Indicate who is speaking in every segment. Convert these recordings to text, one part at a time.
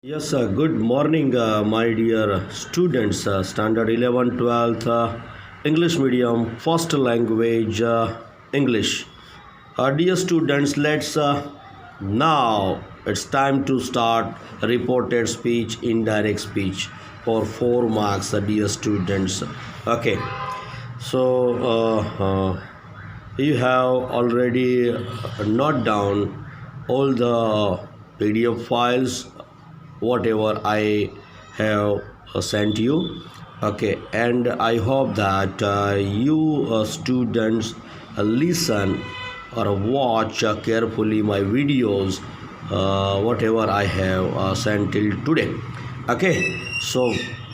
Speaker 1: Yes, good morning, my dear students, standard 11, 12th, English medium, first language, English. Dear students, let's now it's time to start reported speech, indirect speech for 4 marks, dear students. Okay, so you have already note down all the PDF files whatever I have sent you. Okay, and I hope that you students listen or watch carefully my videos whatever I have sent till today. Okay, so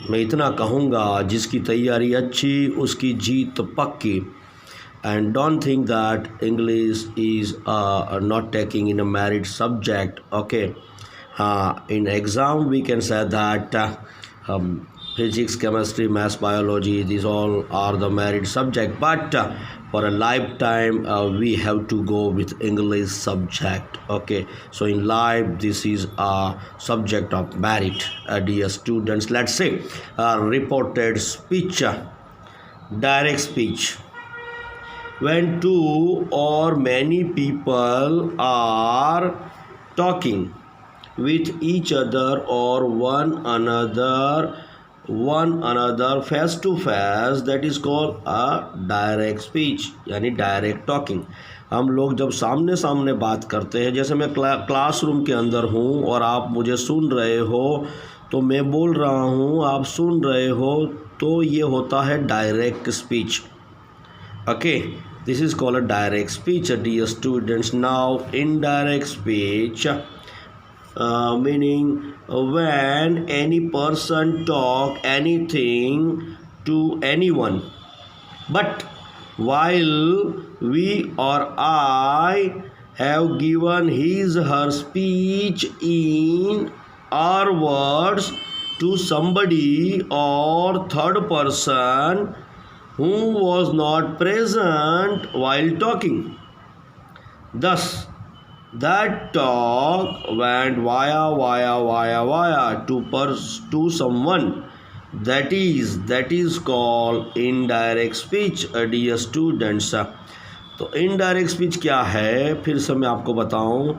Speaker 1: मैं इतना कहूँगा जिसकी तैयारी अच्छी उसकी जीत पक्की. And don't think that English is not taking in a merit subject. Okay, in exam we can say that physics, chemistry, maths, biology, these all are the merit subject, but for a lifetime we have to go with English subject. Okay, so in life this is a subject of merit. Dear students, let's say reported speech, direct speech. When two or many people are talking with each other or one another face to face, that is called a direct speech, यानी direct talking. हम लोग जब सामने सामने बात करते हैं, जैसे मैं क्लासरूम के अंदर हूँ और आप मुझे सुन रहे हो, तो मैं बोल रहा हूँ, आप सुन रहे हो, तो ये होता है direct speech. Okay, this is called a direct speech, dear students. Now indirect speech meaning when any person talk anything to anyone, but while we or I have given his her speech in our words to somebody or third person who was not present while talking. Thus, that talk went via to someone. That is called indirect speech, dear students. तो indirect speech क्या है, फिर से मैं आपको बताऊं.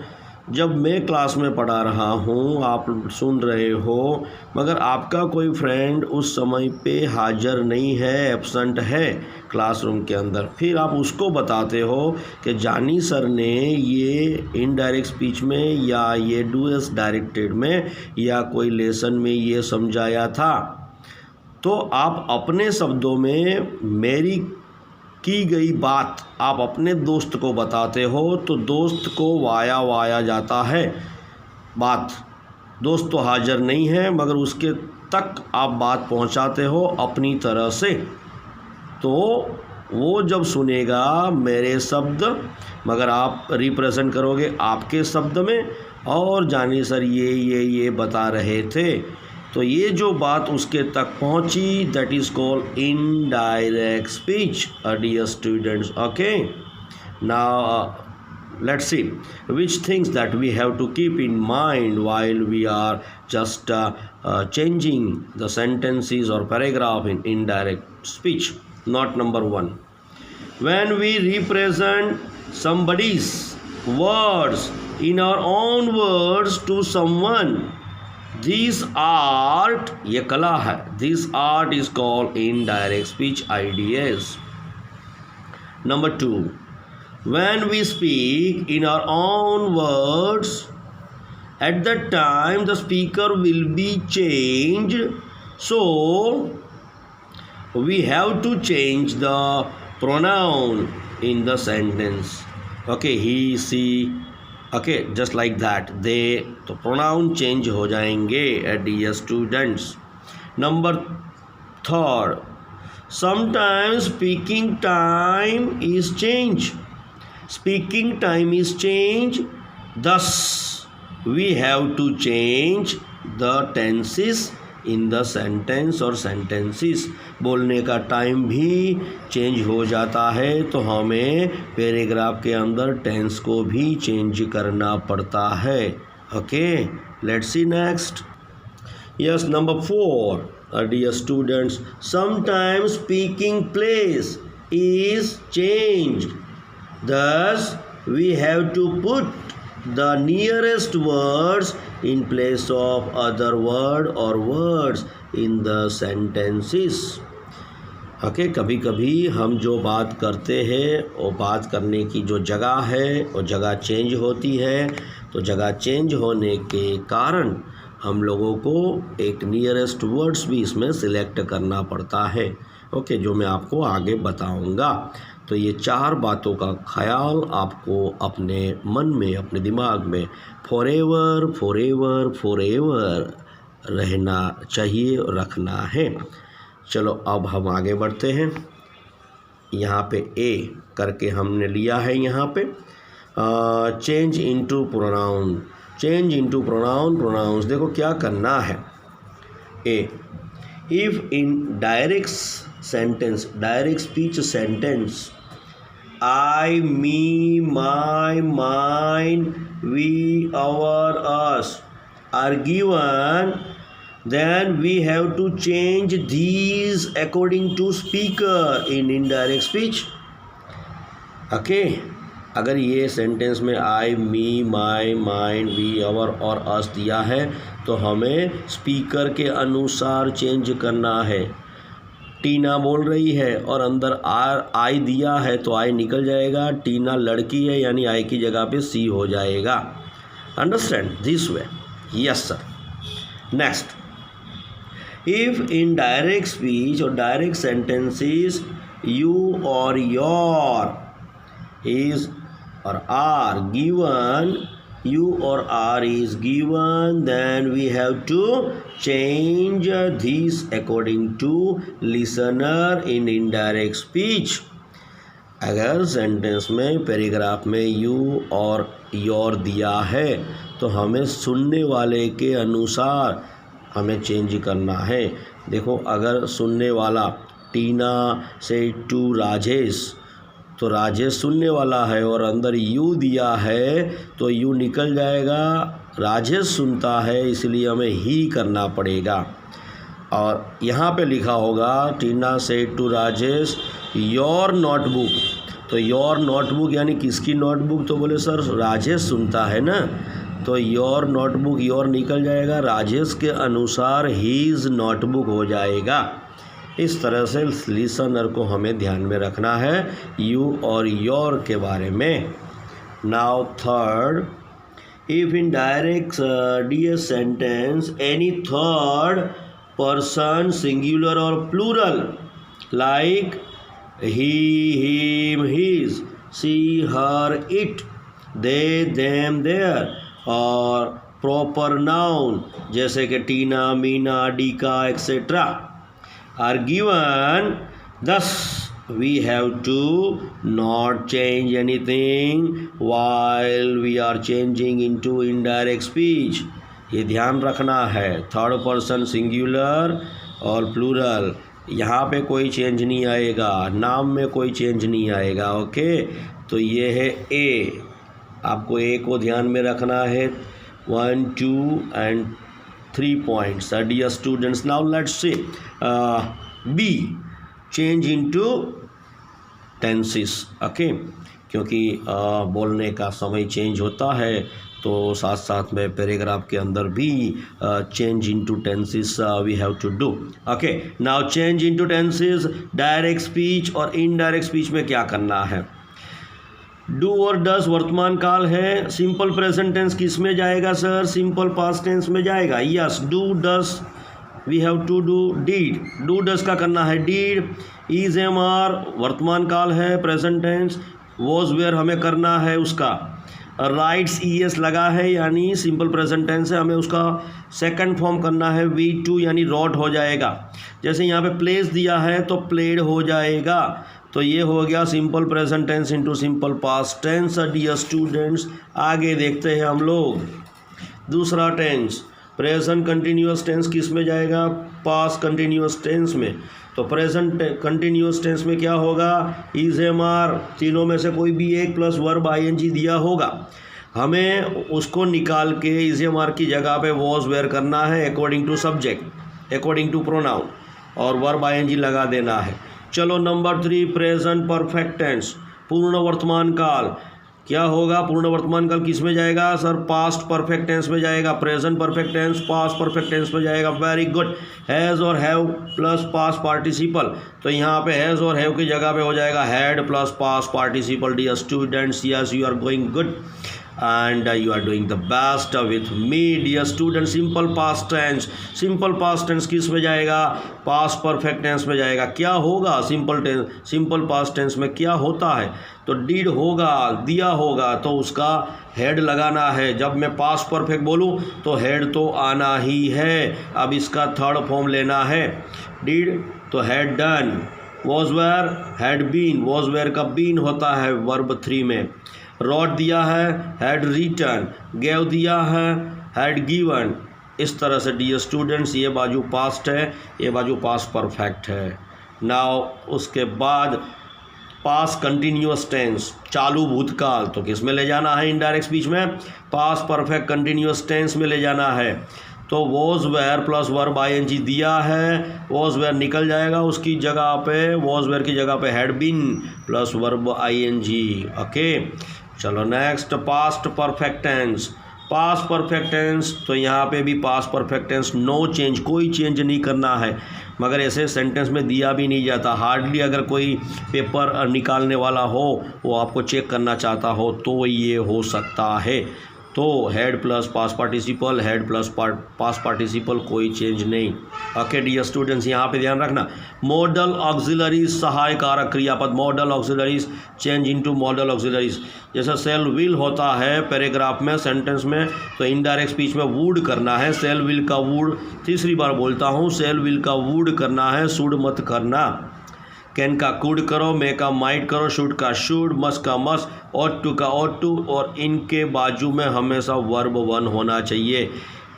Speaker 1: जब मैं क्लास में पढ़ा रहा हूँ, आप सुन रहे हो, मगर आपका कोई फ्रेंड उस समय पे हाज़िर नहीं है, एब्सेंट है क्लासरूम के अंदर, फिर आप उसको बताते हो कि जानी सर ने ये इनडायरेक्ट स्पीच में या ये डूएस डायरेक्टेड में या कोई लेसन में ये समझाया था. तो आप अपने शब्दों में मेरी की गई बात आप अपने दोस्त को बताते हो, तो दोस्त को वाया जाता है बात. दोस्त तो हाज़िर नहीं है, मगर उसके तक आप बात पहुंचाते हो अपनी तरह से. तो वो जब सुनेगा मेरे शब्द, मगर आप रिप्रेजेंट करोगे आपके शब्द में, और जानी सर ये बता रहे थे, तो ये जो बात उसके तक पहुंची, that is called indirect speech, dear students. Okay, now let's see which things that we have to keep in mind while we are just changing the sentences or paragraph in indirect speech. Not number one, when we represent somebody's words in our own words to someone, this art, ये कला है, this art is called indirect speech, IDS. Number two, when we speak in our own words, at that time the speaker will be changed, so we have to change the pronoun in the sentence. Okay, he, she, okay, just like that, they, तो pronoun change हो जाएंगे, dear students. Number third, sometimes speaking time is changed. Speaking time is changed, thus we have to change the tenses in the sentence or sentences. बोलने का time भी change हो जाता है, तो हमें पैराग्राफ के अंदर टेंस को भी चेंज करना पड़ता है. Okay, let's C next. Yes, number 4, dear students, sometimes speaking place is changed. Thus, we have to put the nearest words in place of other word or words in the sentences. Okay, कभी कभी हम जो बात करते हैं वो बात करने की जो जगह है वो जगह चेंज होती है, तो जगह चेंज होने के कारण हम लोगों को एक नियरेस्ट वर्ड्स भी इसमें सिलेक्ट करना पड़ता है। ओके, जो मैं आपको आगे बताऊंगा। तो ये 4 बातों का ख्याल आपको अपने मन में, अपने दिमाग में फॉरएवर फॉरएवर फॉरएवर रहना चाहिए, रखना है। चलो अब हम आगे बढ़ते हैं। यहाँ पे ए करके हमने लिया है, यहाँ पे change into pronoun. Change into pronoun, pronouns देखो क्या करना है। A, if in direct sentence, direct speech sentence, I, me, my, mine, we, our, us are given, then we have to change these according to speaker in indirect speech. Okay, अगर ये sentence में आई, me, my, mine, we, our और अस दिया है तो हमें speaker के अनुसार चेंज करना है। टीना बोल रही है और अंदर आई दिया है तो आई निकल जाएगा। टीना लड़की है यानी आई की जगह पे सी हो जाएगा। Understand this way? Yes sir. Next, if in direct speech or direct sentences you or your is or are given, you or are is given, then we have to change this according to listener in indirect speech. अगर sentence में paragraph में you और your दिया है तो हमें सुनने वाले के अनुसार हमें चेंज करना है। देखो, अगर सुनने वाला टीना से टू राजेश, तो राजेश सुनने वाला है और अंदर यू दिया है तो यू निकल जाएगा। राजेश सुनता है इसलिए हमें ही करना पड़ेगा। और यहाँ पे लिखा होगा टीना से टू राजेश योर नोटबुक, तो योर नोटबुक यानी किसकी नोटबुक? तो बोले सर राजेश सुनता है ना, तो योर नोटबुक, योर निकल जाएगा, राजेश के अनुसार हीज नोटबुक हो जाएगा। इस तरह से लिसनर को हमें ध्यान में रखना है यू और योर के बारे में। Now third, if in direct dear sentence any third person singular और plural like he, him, his, she, her, it, they, them, their और प्रॉपर नाउन जैसे कि Tina, Meena, Dika etcetera are given, thus we have to not change anything while we are changing into indirect speech. ये ध्यान रखना है। Third person singular और plural, यहाँ पे कोई चेंज नहीं आएगा, नाम में कोई चेंज नहीं आएगा। ओके, तो ये है ए। आपको ए को ध्यान में रखना है। 1, 2 and 3 points. Dear students, now let's see B, change into tenses. Okay, क्योंकि बोलने का समय चेंज होता है तो साथ साथ में पैराग्राफ के अंदर भी change into tenses we have to do. Okay, now change into tenses, direct speech और इनडायरेक्ट स्पीच में क्या करना है? डू और डस वर्तमान काल है। सिंपल प्रेजेंट टेंस किस में जाएगा सर? सिंपल पास्ट टेंस में जाएगा। Yes, do does we have to do did. Do does का करना है डीड। इज, एम, आर वर्तमान काल है, प्रेजेंट टेंस। वॉज, वेयर हमें करना है उसका राइट्स, ई एस लगा है यानी सिंपल प्रेजेंट टेंस है, हमें उसका सेकंड फॉर्म करना है वी टू यानी रॉट हो जाएगा। जैसे यहाँ पे प्लेस दिया है तो प्लेड हो जाएगा। तो ये हो गया simple present tense into simple past tense. Dear students, आगे देखते हैं हम लोग दूसरा टेंस। प्रेजेंट कंटिन्यूअस टेंस किस में जाएगा? पास्ट कंटिन्यूअस टेंस में। तो प्रेजेंट कंटिन्यूअस टेंस में क्या होगा? इज, एम, आर तीनों में से कोई भी एक प्लस वर्ब आईएनजी दिया होगा। हमें उसको निकाल के इज ए मार्क की जगह पे वॉज वेयर करना है according to subject, according to pronoun, और वर्ब आईएनजी लगा देना है। चलो नंबर 3 प्रेजेंट परफेक्ट टेंस, पूर्ण वर्तमान काल। क्या होगा? पूर्ण वर्तमान काल किस में जाएगा सर? पास्ट परफेक्ट टेंस में जाएगा। Present perfect tense past perfect tense में जाएगा। Very good. हैज़ और हैव प्लस पास्ट पार्टिसिपल, तो यहाँ पे हैज़ और हैव की जगह पे हो जाएगा had plus past participle. Dear students, yes you are going good and you are doing the best with me dear students। Simple past tense, simple past tense किस में जाएगा? पास्ट परफेक्ट टेंस में जाएगा। क्या होगा सिंपल पास्ट टेंस में क्या होता है? तो डिड होगा, दिया होगा, तो उसका हेड लगाना है। जब मैं पास्ट परफेक्ट बोलूँ तो हेड तो आना ही है। अब इसका थर्ड फॉर्म लेना है। डिड तो had done, was were had been, was were का बीन होता है वर्ब 3 में। रॉट दिया है हैड रिटन, गेव दिया है हैड गिवन। इस तरह से डियर स्टूडेंट्स ये बाजू पास्ट है, ये बाजू पास्ट परफेक्ट है। नाउ उसके बाद पास्ट कंटिन्यूअस टेंस, चालू भूतकाल, तो किस में ले जाना है? इनडायरेक्ट स्पीच में पास्ट परफेक्ट कंटिन्यूअस टेंस में ले जाना है। तो was were plus verb ING दिया है, वॉज वेयर निकल जाएगा, उसकी जगह पे वॉज वेयर की जगह पे had been plus verb ING. Okay, चलो next past perfect tense. Past perfect tense तो यहाँ पे भी past perfect tense, no change, कोई चेंज नहीं करना है, मगर ऐसे सेंटेंस में दिया भी नहीं जाता। हार्डली अगर कोई पेपर निकालने वाला हो, वो आपको चेक करना चाहता हो, तो ये हो सकता है। तो head plus past participle, head plus past participle, कोई चेंज नहीं। ओके डियर स्टूडेंट्स, यहाँ पे ध्यान रखना, मॉडल ऑक्सिलरीज सहाय कारक क्रियापद, model auxiliaries change into model auxiliaries. जैसा सेल विल होता है पैराग्राफ में, सेंटेंस में, तो इनडायरेक्ट स्पीच में वुड करना है। सेल विल का वुड, तीसरी बार बोलता हूँ, सेल विल का वुड करना है, शुड मत करना। कैन का कुड करो, मे का माइट करो, शुड का शुड, मस्ट का मस्ट, ऑट टू का ऑट टू, और इनके बाजू में हमेशा वर्ब 1 होना चाहिए।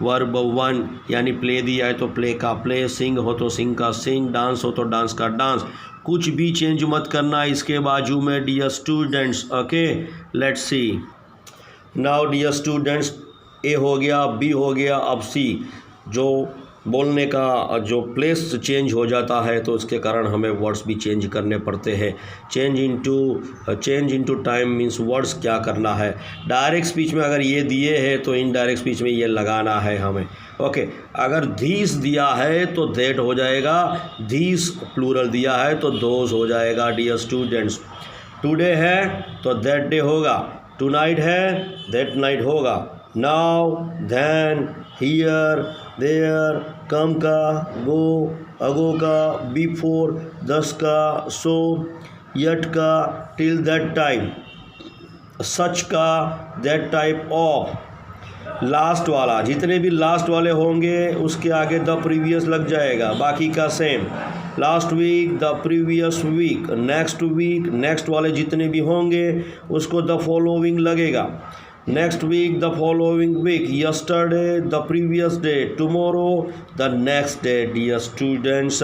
Speaker 1: वर्ब 1 यानी प्ले दिया है तो प्ले का प्ले, सिंग हो तो सिंग का सिंग, डांस हो तो डांस का डांस, कुछ भी चेंज मत करना इसके बाजू में dear students. Okay, let's see now dear students, A हो गया, बी हो गया, अब सी। जो बोलने का जो प्लेस चेंज हो जाता है तो उसके कारण हमें वर्ड्स भी चेंज करने पड़ते हैं। Change into time means words क्या करना है। डायरेक्ट स्पीच में अगर ये दिए हैं तो इनडायरेक्ट स्पीच में ये लगाना है हमें। ओके, अगर धीस दिया है तो दैट हो जाएगा, धीस प्लूरल दिया है तो दोज हो जाएगा डियर स्टूडेंट्स। टुडे है तो दैट डे होगा, टुनाइट है दैट नाइट होगा, नाउ, देन, हियर, देयर, कम का, गो, अगो का, बिफोर, दस का, सो, यट का, टिल दैट टाइम, सच का, दैट टाइप ऑफ। लास्ट वाला, जितने भी लास्ट वाले होंगे उसके आगे द प्रीवियस लग जाएगा, बाकी का same. Last week, the previous week, next week, next वाले जितने भी होंगे उसको द फॉलोइंग लगेगा। Next week, the following week, yesterday, the previous day, tomorrow, the next day dear students.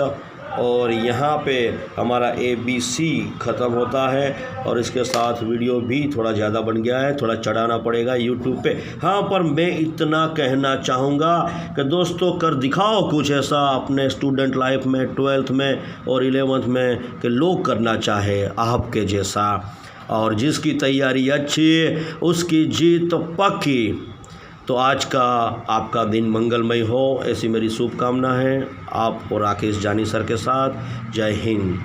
Speaker 1: और यहाँ पे हमारा ABC ख़त्म होता है और इसके साथ वीडियो भी थोड़ा ज़्यादा बन गया है, थोड़ा चढ़ाना पड़ेगा YouTube पे। हाँ, पर मैं इतना कहना चाहूँगा कि दोस्तों कर दिखाओ कुछ ऐसा अपने स्टूडेंट लाइफ में, 12th में और 11th में, कि लोग करना चाहे आपके जैसा, और जिसकी तैयारी अच्छी उसकी जीत पक्की। तो आज का आपका दिन मंगलमय हो, ऐसी मेरी शुभकामना है। आप और राकेश जानी सर के साथ। जय हिंद।